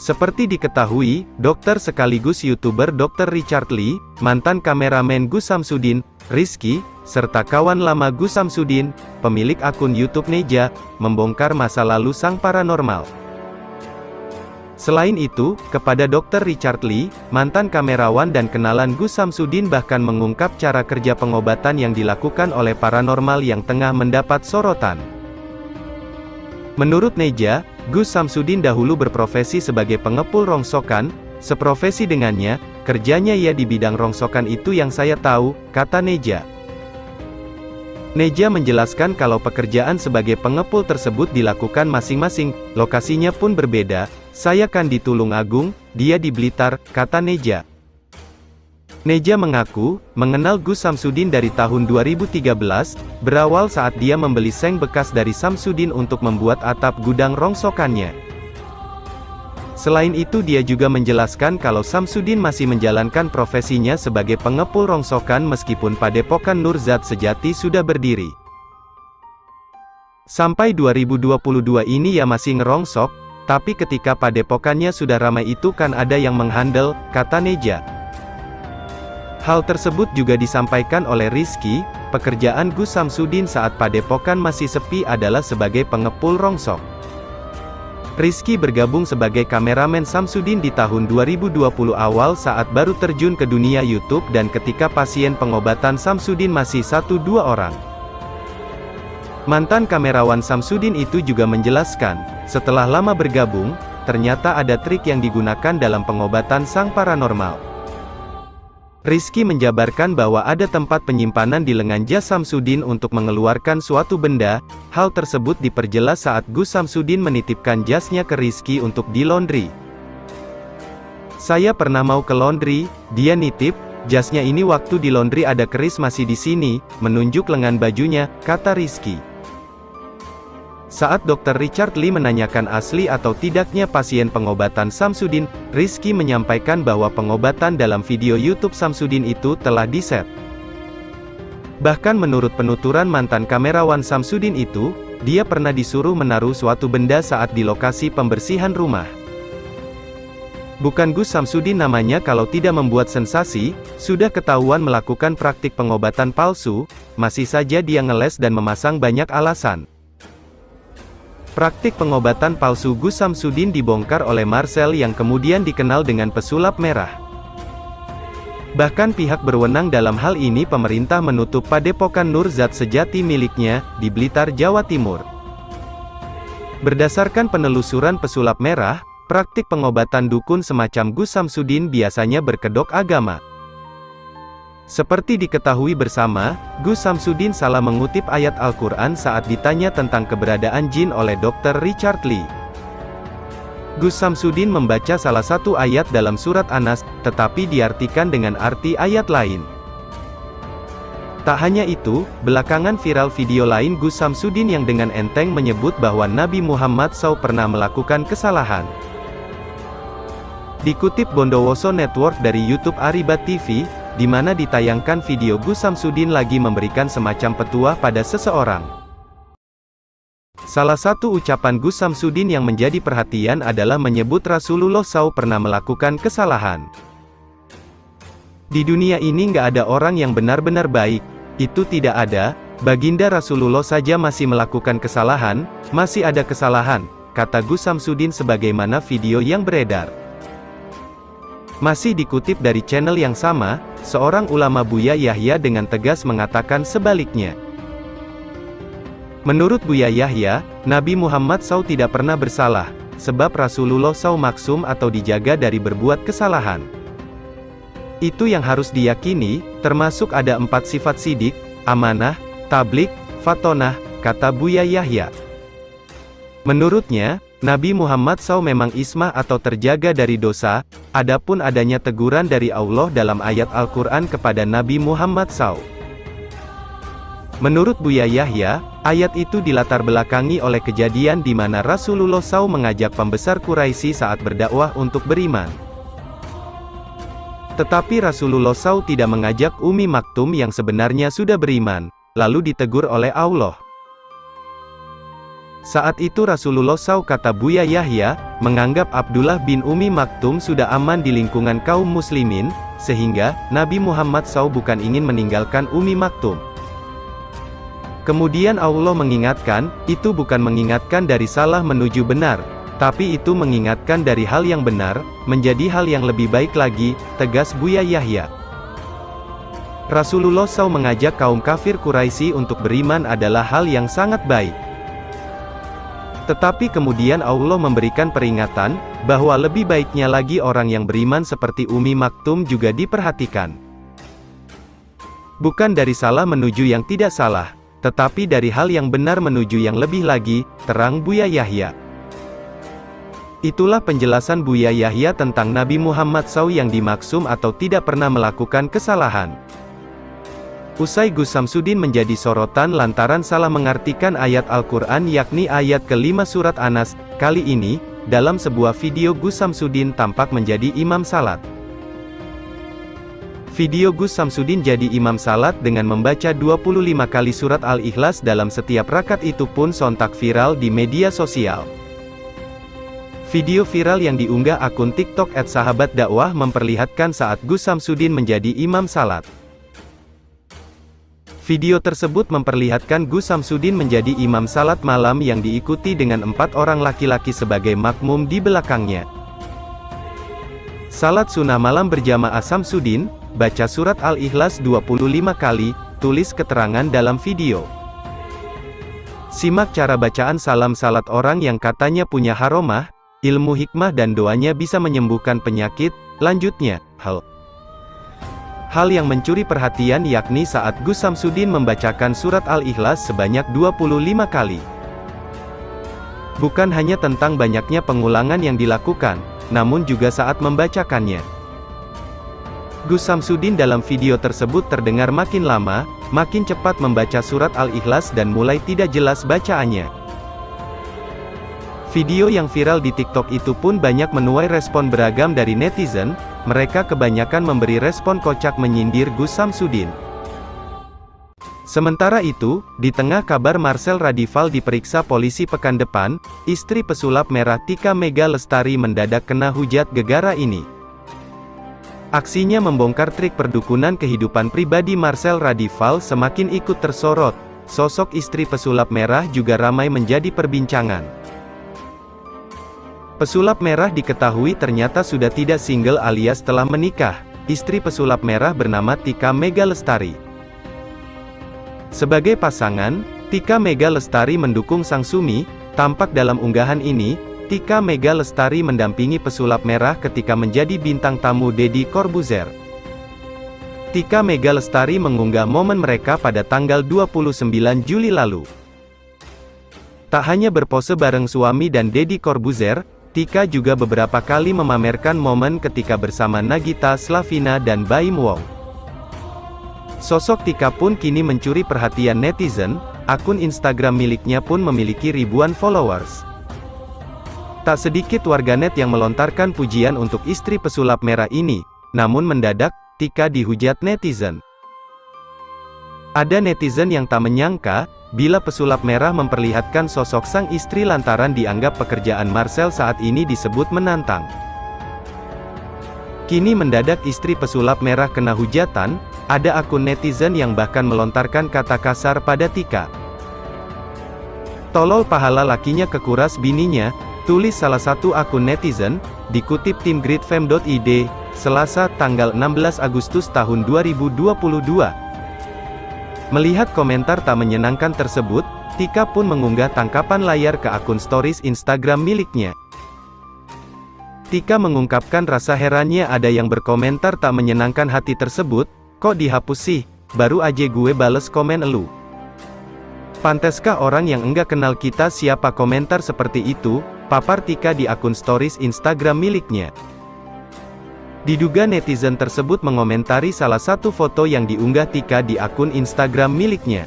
Seperti diketahui, dokter sekaligus YouTuber Dr. Richard Lee, mantan kameramen Gus Samsudin, Rizky, serta kawan lama Gus Samsudin, pemilik akun YouTube Neja, membongkar masa lalu sang paranormal. Selain itu, kepada Dr. Richard Lee, mantan kamerawan dan kenalan Gus Samsudin bahkan mengungkap cara kerja pengobatan yang dilakukan oleh paranormal yang tengah mendapat sorotan. Menurut Neja, Gus Samsudin dahulu berprofesi sebagai pengepul rongsokan, seprofesi dengannya, kerjanya ia di bidang rongsokan itu yang saya tahu, kata Neja. Neja menjelaskan kalau pekerjaan sebagai pengepul tersebut dilakukan masing-masing, lokasinya pun berbeda, saya kan di Tulungagung, dia di Blitar, kata Neja. Neja mengaku, mengenal Gus Samsudin dari tahun 2013, berawal saat dia membeli seng bekas dari Samsudin untuk membuat atap gudang rongsokannya. Selain itu dia juga menjelaskan kalau Samsudin masih menjalankan profesinya sebagai pengepul rongsokan meskipun Padepokan Nur Zat Sejati sudah berdiri. Sampai 2022 ini ya masih ngerongsok, tapi ketika padepokannya sudah ramai itu kan ada yang menghandle, kata Neja. Hal tersebut juga disampaikan oleh Rizky, pekerjaan Gus Samsudin saat padepokan masih sepi adalah sebagai pengepul rongsok. Rizky bergabung sebagai kameramen Samsudin di tahun 2020 awal saat baru terjun ke dunia YouTube dan ketika pasien pengobatan Samsudin masih 1-2 orang. Mantan kamerawan Samsudin itu juga menjelaskan, setelah lama bergabung, ternyata ada trik yang digunakan dalam pengobatan sang paranormal. Rizky menjabarkan bahwa ada tempat penyimpanan di lengan jas Samsudin untuk mengeluarkan suatu benda, hal tersebut diperjelas saat Gus Samsudin menitipkan jasnya ke Rizky untuk di laundry. Saya pernah mau ke laundry, dia nitip, jasnya ini waktu di laundry ada keris masih di sini, menunjuk lengan bajunya, kata Rizky. Saat Dr. Richard Lee menanyakan asli atau tidaknya pasien pengobatan Samsudin, Rizky menyampaikan bahwa pengobatan dalam video YouTube Samsudin itu telah diset. Bahkan menurut penuturan mantan kamerawan Samsudin itu, dia pernah disuruh menaruh suatu benda saat di lokasi pembersihan rumah. Bukan Gus Samsudin namanya kalau tidak membuat sensasi, sudah ketahuan melakukan praktik pengobatan palsu, masih saja dia ngeles dan memasang banyak alasan. Praktik pengobatan palsu Gus Samsudin dibongkar oleh Marcel yang kemudian dikenal dengan pesulap merah. Bahkan pihak berwenang dalam hal ini pemerintah menutup Padepokan Nur Zat Sejati miliknya, di Blitar, Jawa Timur. Berdasarkan penelusuran pesulap merah, praktik pengobatan dukun semacam Gus Samsudin biasanya berkedok agama. Seperti diketahui bersama, Gus Samsudin salah mengutip ayat Al-Quran saat ditanya tentang keberadaan jin oleh Dr. Richard Lee. Gus Samsudin membaca salah satu ayat dalam surat An-Nas, tetapi diartikan dengan arti ayat lain. Tak hanya itu, belakangan viral video lain Gus Samsudin yang dengan enteng menyebut bahwa Nabi Muhammad SAW pernah melakukan kesalahan. Dikutip Bondowoso Network dari YouTube Aribat TV, di mana ditayangkan video Gus Samsudin lagi memberikan semacam petuah pada seseorang. Salah satu ucapan Gus Samsudin yang menjadi perhatian adalah menyebut Rasulullah SAW pernah melakukan kesalahan. Di dunia ini nggak ada orang yang benar-benar baik, itu tidak ada, baginda Rasulullah saja masih melakukan kesalahan, masih ada kesalahan, kata Gus Samsudin sebagaimana video yang beredar. Masih dikutip dari channel yang sama, seorang ulama Buya Yahya dengan tegas mengatakan sebaliknya. Menurut Buya Yahya, Nabi Muhammad SAW tidak pernah bersalah, sebab Rasulullah SAW maksum atau dijaga dari berbuat kesalahan. Itu yang harus diyakini, termasuk ada 4 sifat sidik, amanah, tablik, fatonah, kata Buya Yahya. Menurutnya, Nabi Muhammad SAW memang ismah atau terjaga dari dosa, adapun adanya teguran dari Allah dalam ayat Al-Quran kepada Nabi Muhammad SAW. Menurut Buya Yahya, ayat itu dilatar belakangi oleh kejadian di mana Rasulullah SAW mengajak pembesar Quraisy saat berdakwah untuk beriman. Tetapi Rasulullah SAW tidak mengajak Ummi Maktum yang sebenarnya sudah beriman, lalu ditegur oleh Allah. Saat itu Rasulullah SAW, kata Buya Yahya, menganggap Abdullah bin Umi Maktum sudah aman di lingkungan kaum muslimin, sehingga Nabi Muhammad SAW bukan ingin meninggalkan Umi Maktum. Kemudian Allah mengingatkan, itu bukan mengingatkan dari salah menuju benar, tapi itu mengingatkan dari hal yang benar, menjadi hal yang lebih baik lagi, tegas Buya Yahya. Rasulullah SAW mengajak kaum kafir Quraisy untuk beriman adalah hal yang sangat baik. Tetapi kemudian Allah memberikan peringatan, bahwa lebih baiknya lagi orang yang beriman seperti Umi Maktum juga diperhatikan. Bukan dari salah menuju yang tidak salah, tetapi dari hal yang benar menuju yang lebih lagi, terang Buya Yahya. Itulah penjelasan Buya Yahya tentang Nabi Muhammad SAW yang dimaksum atau tidak pernah melakukan kesalahan. Usai Gus Samsudin menjadi sorotan lantaran salah mengartikan ayat Al-Quran yakni ayat ke-5 surat Anas, kali ini, dalam sebuah video Gus Samsudin tampak menjadi imam salat. Video Gus Samsudin jadi imam salat dengan membaca 25 kali surat Al-Ikhlas dalam setiap rakaat itu pun sontak viral di media sosial. Video viral yang diunggah akun TikTok @sahabatdakwah memperlihatkan saat Gus Samsudin menjadi imam salat. Video tersebut memperlihatkan Gus Samsudin menjadi imam salat malam yang diikuti dengan 4 orang laki-laki sebagai makmum di belakangnya. Salat sunnah malam berjamaah Samsudin, baca surat Al-Ikhlas 25 kali, tulis keterangan dalam video. Simak cara bacaan salam salat orang yang katanya punya haromah, ilmu hikmah dan doanya bisa menyembuhkan penyakit. Lanjutnya, hal yang mencuri perhatian yakni saat Gus Samsudin membacakan surat Al-Ikhlas sebanyak 25 kali. Bukan hanya tentang banyaknya pengulangan yang dilakukan, namun juga saat membacakannya. Gus Samsudin dalam video tersebut terdengar makin lama, makin cepat membaca surat Al-Ikhlas dan mulai tidak jelas bacaannya. Video yang viral di TikTok itu pun banyak menuai respon beragam dari netizen, mereka kebanyakan memberi respon kocak menyindir Gus Samsudin. Sementara itu, di tengah kabar Marcel Radival diperiksa polisi pekan depan, istri pesulap merah Tika Mega Lestari mendadak kena hujat gegara ini. Aksinya membongkar trik perdukunan kehidupan pribadi Marcel Radival semakin ikut tersorot, sosok istri pesulap merah juga ramai menjadi perbincangan. Pesulap merah diketahui ternyata sudah tidak single alias telah menikah. Istri pesulap merah bernama Tika Mega Lestari. Sebagai pasangan, Tika Mega Lestari mendukung sang suami. Tampak dalam unggahan ini, Tika Mega Lestari mendampingi pesulap merah ketika menjadi bintang tamu Deddy Corbuzier. Tika Mega Lestari mengunggah momen mereka pada tanggal 29 Juli lalu. Tak hanya berpose bareng suami dan Deddy Corbuzier, Tika juga beberapa kali memamerkan momen ketika bersama Nagita Slavina dan Baim Wong. Sosok Tika pun kini mencuri perhatian netizen, akun Instagram miliknya pun memiliki ribuan followers. Tak sedikit warganet yang melontarkan pujian untuk istri pesulap merah ini, namun mendadak, Tika dihujat netizen. Ada netizen yang tak menyangka, bila pesulap merah memperlihatkan sosok sang istri lantaran dianggap pekerjaan Marcel saat ini disebut menantang. Kini mendadak istri pesulap merah kena hujatan, ada akun netizen yang bahkan melontarkan kata kasar pada Tika. Tolol pahala lakinya kekuras bininya, tulis salah satu akun netizen, dikutip tim gridfam.id, Selasa tanggal 16 Agustus tahun 2022. Melihat komentar tak menyenangkan tersebut, Tika pun mengunggah tangkapan layar ke akun stories Instagram miliknya. Tika mengungkapkan rasa herannya ada yang berkomentar tak menyenangkan hati tersebut, kok dihapus sih, baru aja gue bales komen elu. Panteskah orang yang enggak kenal kita siapa komentar seperti itu, papar Tika di akun stories Instagram miliknya. Diduga netizen tersebut mengomentari salah satu foto yang diunggah Tika di akun Instagram miliknya.